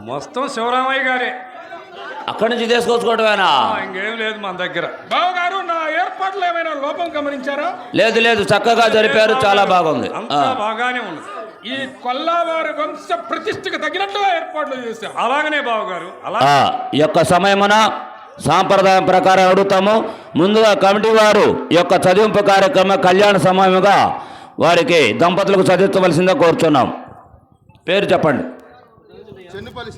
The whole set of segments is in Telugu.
మొత్తం శివరామయ్య గారే అక్కడి నుంచి తీసుకొచ్చుకోవటమేనా? ఇంకేం లేదు మన దగ్గర. బావగారు, నా ఏర్పాట్లు ఏమైనా లోపం గమనించారా? లేదు లేదు, చక్కగా జరిపారు, చాలా బాగుంది, అంతా బాగానే ఉంది. ఈ కొల్లావారి వంశ ప్రతిష్టకు తగినట్టుగా ఏర్పాట్లు చేశారు. అలాగనే బావగారు, ఈ యొక్క సమయమున సాంప్రదాయం ప్రకారం అడుగుతాము. ముందుగా కమిటీ వారు ఈ యొక్క చదివింపు కార్యక్రమ కళ్యాణ సమయముగా వారికి దంపతులకు చదివించవలసిందిగా కోరుచున్నాం. పేరు చెప్పండి. చెన్నుపల్లి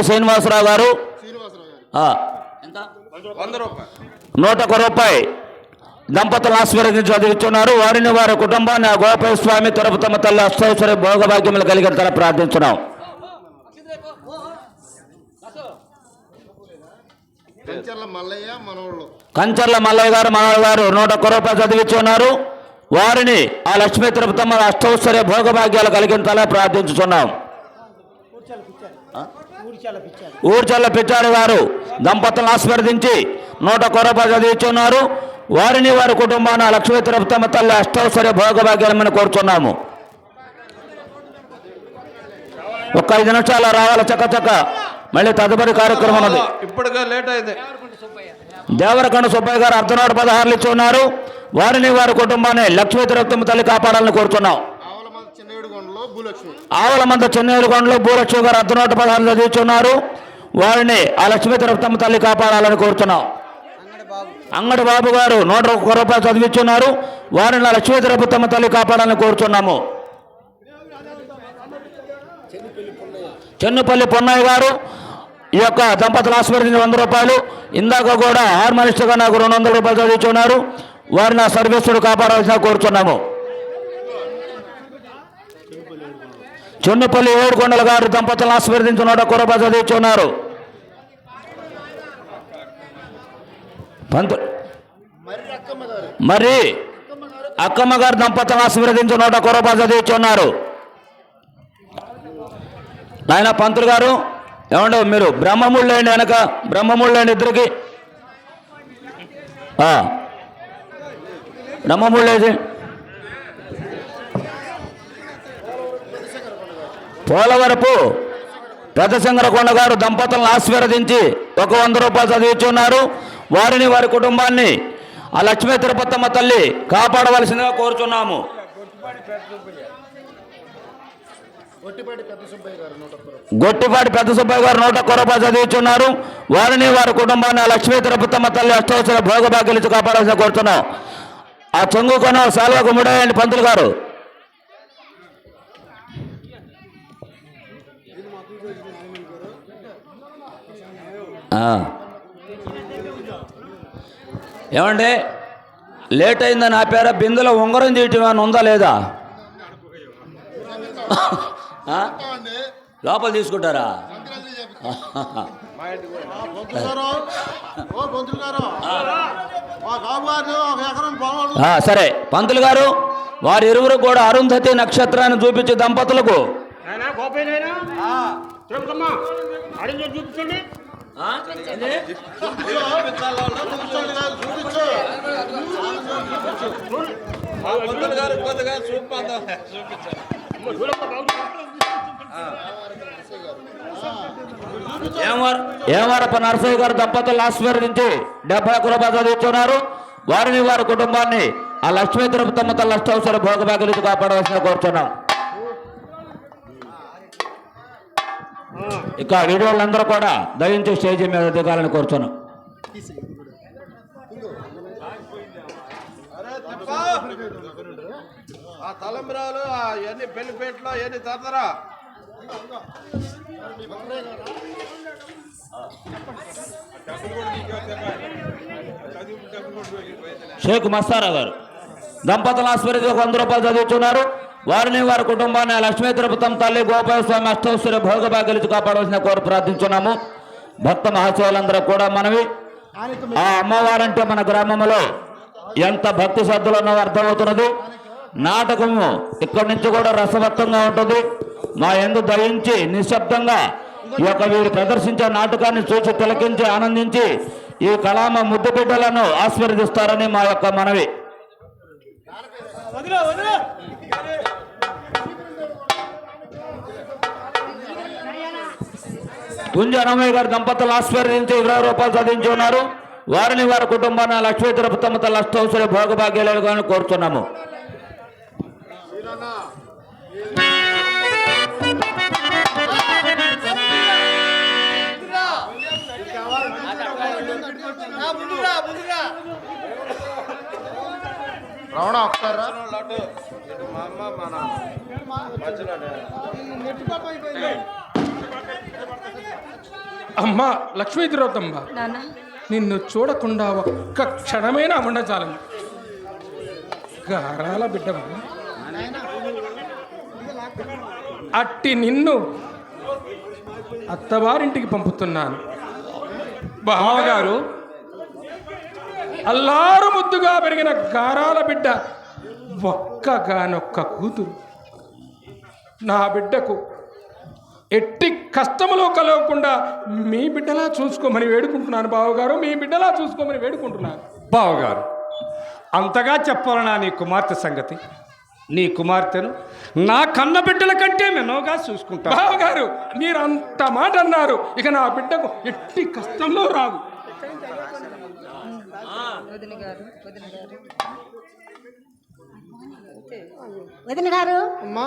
శ్రీనివాసరావు గారు. 101 రూపాయి దంపతులు ఆశీర్వదించి చదివిస్తున్నారు. వారిని వారి కుటుంబాన్ని ఆ గోపాల స్వామి తిరుపతమ్మ తల్లి అష్టైశ్వర్య భోగభాగ్యములు కలిగిన ప్రార్థించున్నాం. కంచర్ల మల్లయ్య గారు మనవడు గారు 101 రూపాయలు చదివిస్తున్నారు. వారిని ఆ లక్ష్మీ తిరుపతమ్మ అష్టైశ్వర్య భోగభాగ్యాలు కలిగించాలని ప్రార్థించుతున్నాం. ఊర్చల్ల పిచ్చారు గారు దంపతులను ఆశీర్వదించి 101 రూపాయలు చదివిస్తున్నారు. వారిని వారి కుటుంబాన్ని లక్ష్మీ తిరుపతమ్మ తల్లి అష్టైశ్వర్య భోగభాగ్యాలని కోరుచున్నాము. ఒక 5 నిమిషాలు రావాలి చక్క. మళ్ళీ తదుపరి కార్యక్రమం ఉన్నది. ఇప్పటికే లేట్ అయింది. దేవరకొండ సుబ్బయ్య గారు 16 ఇచ్చి ఉన్నారు. వారిని వారి కుటుంబాన్ని లక్ష్మీ తిరుపతమ్మ తల్లి కాపాడాలని కోరుతున్నాం. ఆవలమంద చెన్నేరుగొండలో భూలక్ష్మి గారు 16 చదివించున్నారు. వారిని ఆ లక్ష్మీ తిరుపతమ్మ తల్లి కాపాడాలని కోరుతున్నాం. అంగడి బాబు గారు 101 రూపాయలు చదివించున్నారు. వారిని ఆ లక్ష్మీ తిరుపతమ్మ తల్లి కాపాడాలని కోరుతున్నాము. చెన్నుపల్లి పొన్నయ్య గారు ఈ యొక్క దంపతులు ఆశీర్వదించి 100 రూపాయలు. ఇందాక కూడా హార్మోనిస్ట్గా నాకు 200 రూపాయలు చదివించున్నారు. వారిని ఆ సర్వీసుడు కాపాడాల్సిన కోరుచున్నాము. చెన్నుపల్లి ఏడుకొండల గారు దంపతులను ఆశీర్వదించి 101 రూపాయలు చదివించున్నారు. మరి అక్కమ్మ గారు దంపతులను ఆశీర్వదించి 101 రూపాయలు చదివించున్నారు. నాయన పంతులు గారు ఏమండో మీరు బ్రహ్మముళ్ళు లేండి, వెనక బ్రహ్మముళ్ళు లేండి, ఇద్దరికి బ్రహ్మముళ్ళు లేచి. పోలవరపు పెద్దశంకరకొండ గారు దంపతులను ఆశీర్వదించి 100 రూపాయలు చదివించున్నారు. వారిని వారి కుటుంబాన్ని ఆ లక్ష్మీ తిరుపతమ్మ తల్లి కాపాడవలసిందిగా కోరుచున్నాము. గొట్టిపాటి పెద్ద సుబ్బయ్య గారు 101 రూపాయలు చదివించున్నారు. వారిని వారి కుటుంబాన్ని ఆ లక్ష్మీ తిరుపతమ్మ తల్లి అష్టైశ్వర్య భోగభాగ్యాలు ఇచ్చి కాపాడాల్సిన కోరుతున్నాం. ఆ చొంగుకొన సాల్వకు ముడాయండి పంతులు గారు. ఏమండి లేట్ అయిందని ఆపారా? బిందులో ఉంగరం తీయటం అని ఉందా లేదా? లోపల తీసుకుంటారా? సరే పంతులు గారు, వారి ఇరువురు కూడా అరుంధతి నక్షత్రాన్ని చూపించే దంపతులకు ఏమారప్ప నరసయ్య గారు దంపతులు ఆశీర్వదించి 71 రూపాయలు చదివించున్నారు. వారిని వారి కుటుంబాన్ని ఆ లక్ష్మీ తిరుపతమ్మ తల్లి అష్టైశ్వర్య భోగభాగ్యాలు కాపాడవలసిన కోరుతున్నాం. ఇక వీడియోలందరూ కూడా దయించి స్టేజీ మీద దిగాలని కోరుతున్నాం. తలంబరాలు ఎన్ని పెళ్లిపేటలో ఎన్ని తరతరా షేక్ మస్తారా గారు దంపతుల ఆశీర్వదించి 100 రూపాయలు చదివించున్నారు. వారిని వారి కుటుంబాన్ని లక్ష్మీ తిరుపతమ్మ తల్లి గోపాల స్వామి అష్టైశ్వర్య భోగభాగ్యాలు కాపాడవలసిన కోరు ప్రార్థించున్నాము. భక్త మహాశయులందరూ కూడా మనవి, ఆ అమ్మవారంటే మన గ్రామంలో ఎంత భక్తి శ్రద్ధలు ఉన్నదో అర్థమవుతున్నది. నాటకము ఇక్కడి నుంచి కూడా రసవత్తంగా ఉంటుంది. మా యందు దయించి నిశ్శబ్దంగా ఈ యొక్క వీరు ప్రదర్శించే నాటకాన్ని చూసి తిలకించి ఆనందించి ఈ కళామ ముద్దు బిడ్డలను ఆశీర్వదిస్తారని మా యొక్క మనవి. తుంజ అన్నమయ్య గారి దంపతులు ఆశీర్వదించి 20 రూపాయలు సాధించి ఉన్నారు. వారిని వారి కుటుంబాన్ని లక్ష్మీ తిరుపతమ్మ తల్లి అష్టౌశ్వర్య భోగభాగ్యాలుగా కోరుతున్నాము. రమణ ఒకసారి లడ్డు ఇటు మా అమ్మ మా నాన్న మధ్యలోనే. అమ్మా లక్ష్మీ తిరోతమ్మ, నాన్న నిన్ను చూడకుండా ఒక్క క్షణమైనా ఉండచాలను. గారాల బిడ్డవా, అట్టి నిన్ను అత్తవారింటికి పంపుతున్నాను. బావగారు, అల్లారు ముద్దుగా పెరిగిన గారాల బిడ్డ ఒక్కగానొక్క కూతురు. నా బిడ్డకు ఎట్టి కష్టములో కలగకుండా మీ బిడ్డలా చూసుకోమని వేడుకుంటున్నాను బావగారు, మీ బిడ్డలా చూసుకోమని వేడుకుంటున్నాను. బావగారు, అంతగా చెప్పాలనా నీ కుమార్తె సంగతి? నీ కుమార్తెను నా కన్న బిడ్డల కంటే మెనోగా చూసుకుంటా. బావగారు, మీరు అంత మాట అన్నారు, ఇక నా బిడ్డకు ఎట్టి కష్టంలో రాదు. వదిన గారు, అమ్మా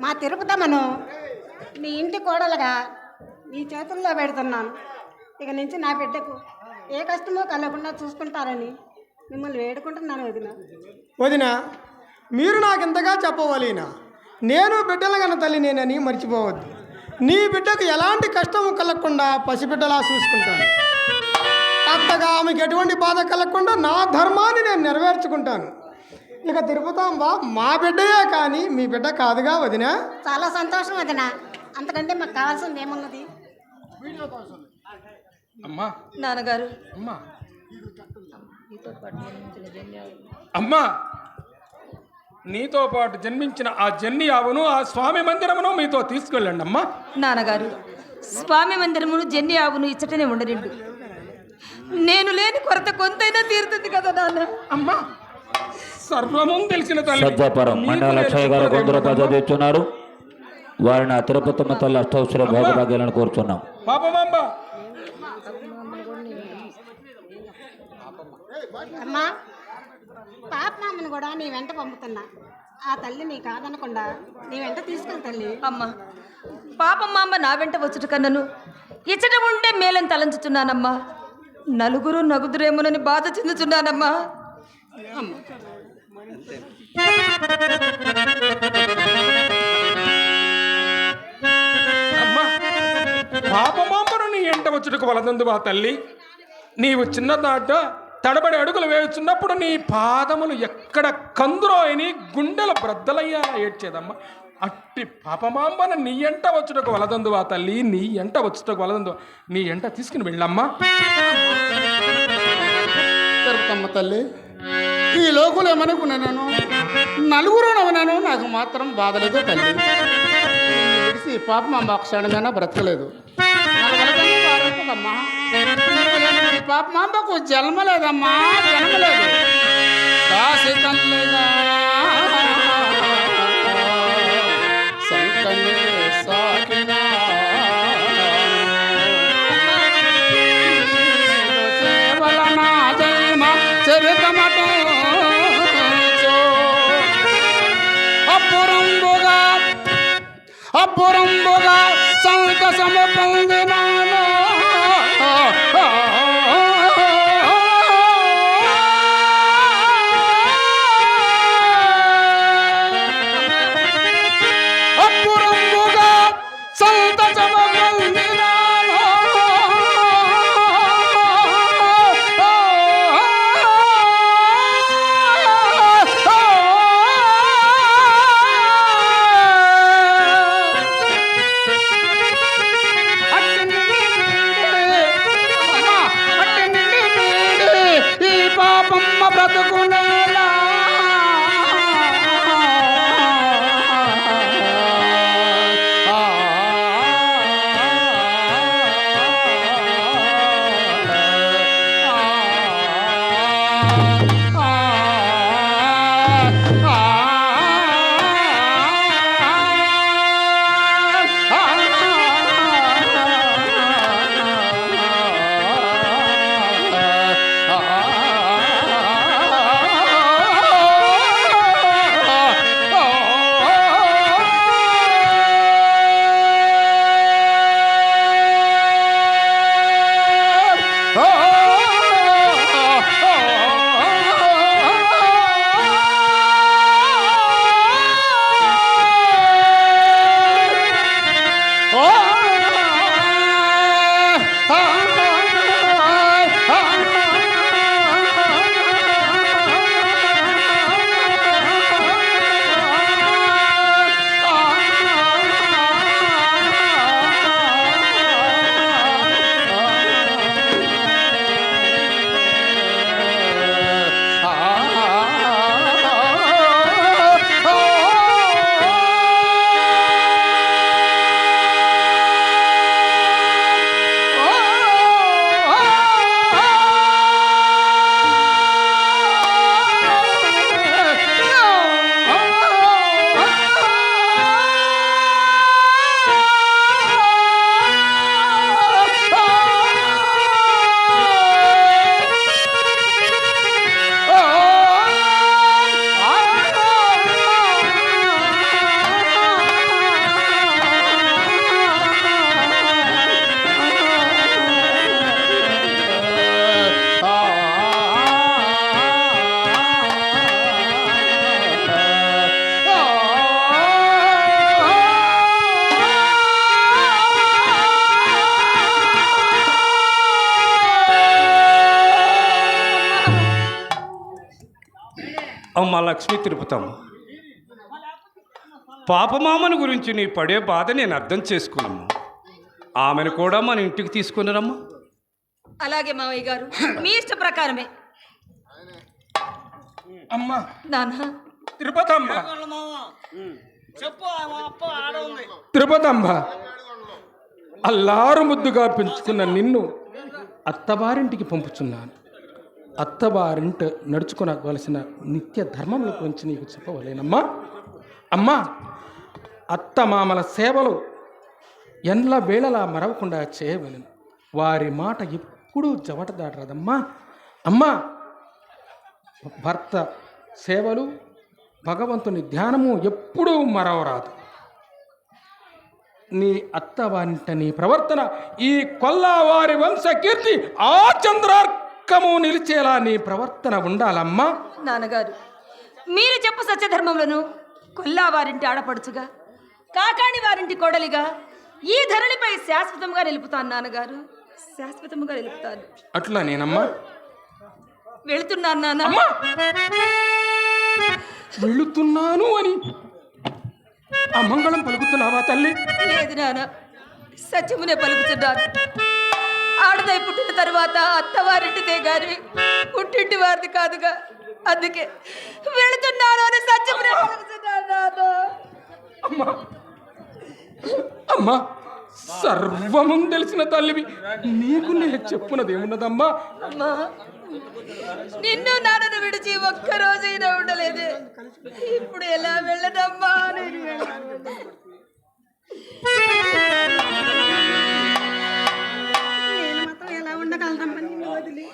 మా తిరుపతమ్మను మీ ఇంటి కోడలుగా మీ చేతుల్లో పెడుతున్నాను. ఇక నుంచి నా బిడ్డకు ఏ కష్టమో కలగకుండా చూసుకుంటారని మిమ్మల్ని వేడుకుంటున్నాను వదిన. వదిన, మీరు నాకు ఇంతగా చెప్పవలేనా? నేను బిడ్డల కన్న తల్లి నేనని మర్చిపోవద్దు. నీ బిడ్డకు ఎలాంటి కష్టము కలగకుండా పసిబిడ్డలా చూసుకుంటాను. అత్తగా ఆమెకు ఎటువంటి బాధ కలగకుండా నా ధర్మాన్ని నేను నెరవేర్చుకుంటాను. ఇక తిరుపతాంబ మా బిడ్డయే కానీ మీ బిడ్డ కాదుగా వదిన. చాలా సంతోషం వదిన, అంతకంటే మాకు కావాల్సింది ఏమున్నది? అమ్మా నాన్నగారు అమ్మా అమ్మా, నీతో పాటు జన్మించిన ఆ జన్ని ఆవును, ఆ స్వామి మందిరమును మీతో తీసుకెళ్ళండి అమ్మా. నాన్నగారు, స్వామి మందిరమును జన్ని ఆవును ఇచ్చటనే ఉండరండు. నేను లేని కొరత కొంతైనా తీరుతుంది కదా నాన్న. అమ్మా, సర్వము తెలిసిన తల్లి సజ్జాపురం మండల లక్ష్మయ్య గారు 100 రూపాయలు చదివిస్తున్నారు. వారిని ఆ తిరుపతమ్మ తల్లి అష్టౌశ్వర్య భోగభాగ్యాలను కోరుతున్నాం. పాపమాంబ, అమ్మా, పాప మామను కూడా నీ వెంట పంపుతున్నా. ఆ తల్లి నీ కాదనకుండా నీ వెంట తీసుకెళ్ళి తల్లి. అమ్మ, పాపమ్మ అమ్మ నా వెంట వచ్చుట కన్నను ఇచ్చట ఉంటే మేలని తలంచుచున్నానమ్మా. నలుగురు నగుదురేమోనని బాధ చెందుతున్నానమ్మా. అమ్మా, పాపమాంబను నీ ఎంట వచ్చుటకు వలదందు ఆ తల్లి. నీవు చిన్నదాట తడబడి అడుగులు వేయుచున్నప్పుడు నీ పాదములు ఎక్కడ కందురోయని గుండెల బ్రద్దలయ్యాలా ఏడ్చేదమ్మా. అట్టి పాపమాంబను నీ ఎంట వచ్చుటకు వలదందు ఆ తల్లి, నీ ఎంట వచ్చుటకు వలదందు. నీ ఎంట తీసుకుని వెళ్ళమ్మా. తిరుపతమ్మ తల్లి, ఈ లోకులు ఏమనుకున్నాను, నలుగురు నవ్వునాను, నాకు మాత్రం బాధలేదు తల్లి. తెలిసి పాపం అమ్మ క్షణమైనా బ్రతకలేదు. పాపమాంబకు జన్మ లేదమ్మా, జన్మలేదు. దాసి తల్లిగా సంకనే సాకినా సేవలనా జన్మ చరితమటో అప్పురంబుగా సంతసము పొందినాను. అప్పురంబుగా సంతసము పొందినాను. అమ్మ లక్ష్మీ తిరుపతమ్మ, పాపమామని గురించి నీ పడే బాధ నేను అర్థం చేసుకున్నామ్మా. ఆమెను కూడా మన ఇంటికి తీసుకున్నారమ్మా. అలాగే మావయ్య గారు, మీ ఇష్ట ప్రకారమే. అమ్మా నాన్న, తిరుపతమ్మ, తిరుపతమ్మ, అల్లారు ముద్దుగా పెంచుకున్న నిన్ను అత్తవారింటికి పంపుచున్నాను. అత్తవారింట నడుచుకోవలసిన నిత్య ధర్మముల గురించి నీకు చెప్పవలేనమ్మా. అమ్మా, అత్తమామల సేవలు ఎన్ల వేళలా మరవకుండా చేయవలను. వారి మాట ఎప్పుడూ జవట దాటరాదమ్మా. అమ్మా, భర్త సేవలు, భగవంతుని ధ్యానము ఎప్పుడూ మరవరాదు. నీ అత్తవారింట నీ ప్రవర్తన ఈ కొల్లావారి వంశ కీర్తి ఆ చంద్రార్కము నిలిచేలా నీ ప్రవర్తన ఉండాలమ్మా. నాన్నగారు, మీరు చెప్పు సత్యధర్మములను కొల్లా వారింటి ఆడపడుచుగా, కాకాణి వారింటి కోడలిగా ఈ ధరణిపై శాశ్వతంగా నిలుపుతాను నాన్నగారు, శాశ్వతంగా నిలుపుతాను. అట్లా నేనమ్మా వెళుతున్నాను నాన్న. అమ్మా, వెళుతున్నాను అని అమంగళం పలుకుతున్నావా తల్లి? లేదు నాన్న, సత్యమునే పలుకుతున్నాను. ఆడదై పుట్టిన తర్వాత అత్తవారింటిదే గాని పుట్టింటి వారిది కాదుగా, అందుకే వెళుతున్నాను అని సత్యమునే పలుకుతున్నాను నాన్న. అమ్మా, అమ్మా, సర్వము తెలిసిన తల్లివి, నీకు నేను చెప్పున్నదేమున్నదమ్మా? అమ్మా, నిన్ను నాన్నను విడిచి ఒక్కరోజైనా ఉండలేదే, ఇప్పుడు ఎలా వెళ్ళదమ్మా? నేను మాత్రం ఎలా ఉండగలదమ్మా నిన్ను వదిలి?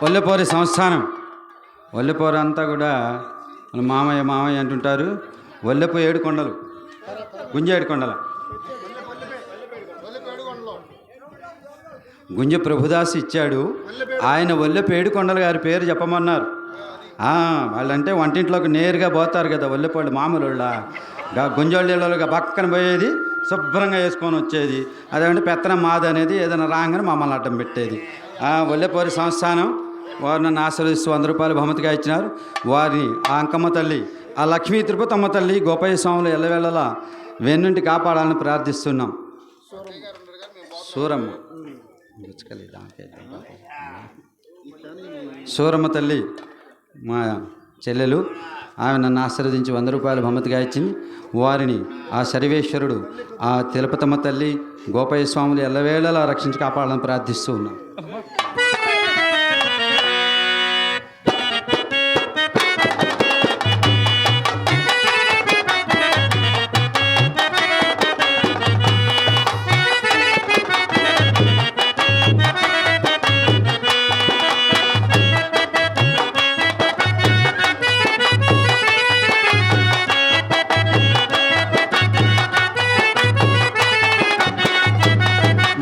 ఒల్లెపోరి సంస్థానం. ఒల్లెపోరు అంతా కూడా మన మామయ్య మామయ్య అంటుంటారు. ఒల్లెపు 7 కొండలు, గుంజ 7 కొండల. గుంజ ప్రభుదాస్ ఇచ్చాడు. ఆయన ఒల్లెపు 7 కొండల గారి పేరు చెప్పమన్నారు. వాళ్ళంటే వంటింట్లోకి నేరుగా పోతారు కదా ఒల్లెపోళ్ళు, మామూలు వాళ్ళ గుంజోళ్ళ పక్కన పోయేది, శుభ్రంగా వేసుకొని వచ్చేది. అదేమంటే పెత్తనం మాది అనేది ఏదైనా రాగానే మమ్మల్ని అడ్డం పెట్టేది. ఒల్లెపోరి సంస్థానం వారు నన్ను ఆశీర్వదిస్తూ 100 రూపాయలు బహుమతిగా ఇచ్చినారు. వారిని ఆ అంకమ్మ తల్లి, ఆ లక్ష్మీ తిరుపతమ్మ తల్లి, గోపయ్య స్వాములు ఎల్లవేళలా వెన్నుంటి కాపాడాలని ప్రార్థిస్తున్నాం. సూరమ్మ సూరమ్మ తల్లి మా చెల్లెలు, ఆమె నన్ను ఆశీర్వదించి 100 రూపాయలు బహుమతిగా ఇచ్చింది. వారిని ఆ సర్వేశ్వరుడు, ఆ తిరుపతమ్మ తల్లి, గోపయ్య స్వాములు ఎల్లవేళలా రక్షించి కాపాడాలని ప్రార్థిస్తూ ఉన్నాం.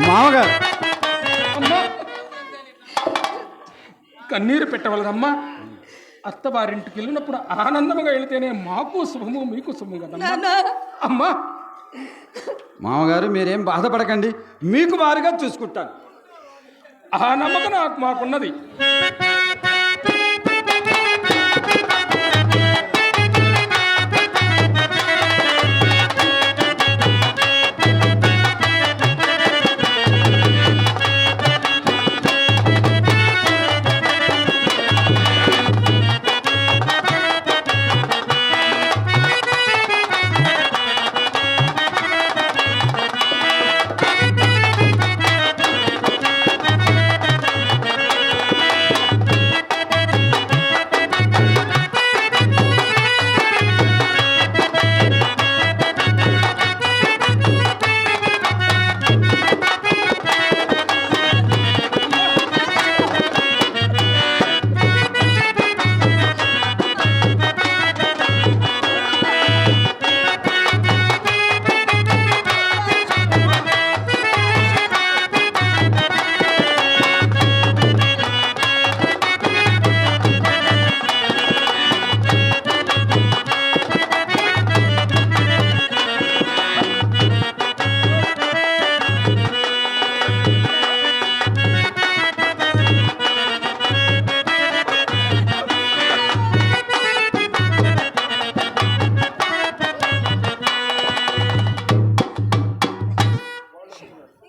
మామగారు, అమ్మా, కన్నీరు పెట్టవలదమ్మా. అత్తవారింటికి వెళ్ళినప్పుడు ఆనందంగా వెళితేనే మాకు శుభము, మీకు శుభము కదమ్మా. అమ్మా, మామగారు మీరేం బాధపడకండి, మీకు వారుగా చూసుకుంటాను. ఆ నమ్మకం మాకున్నది.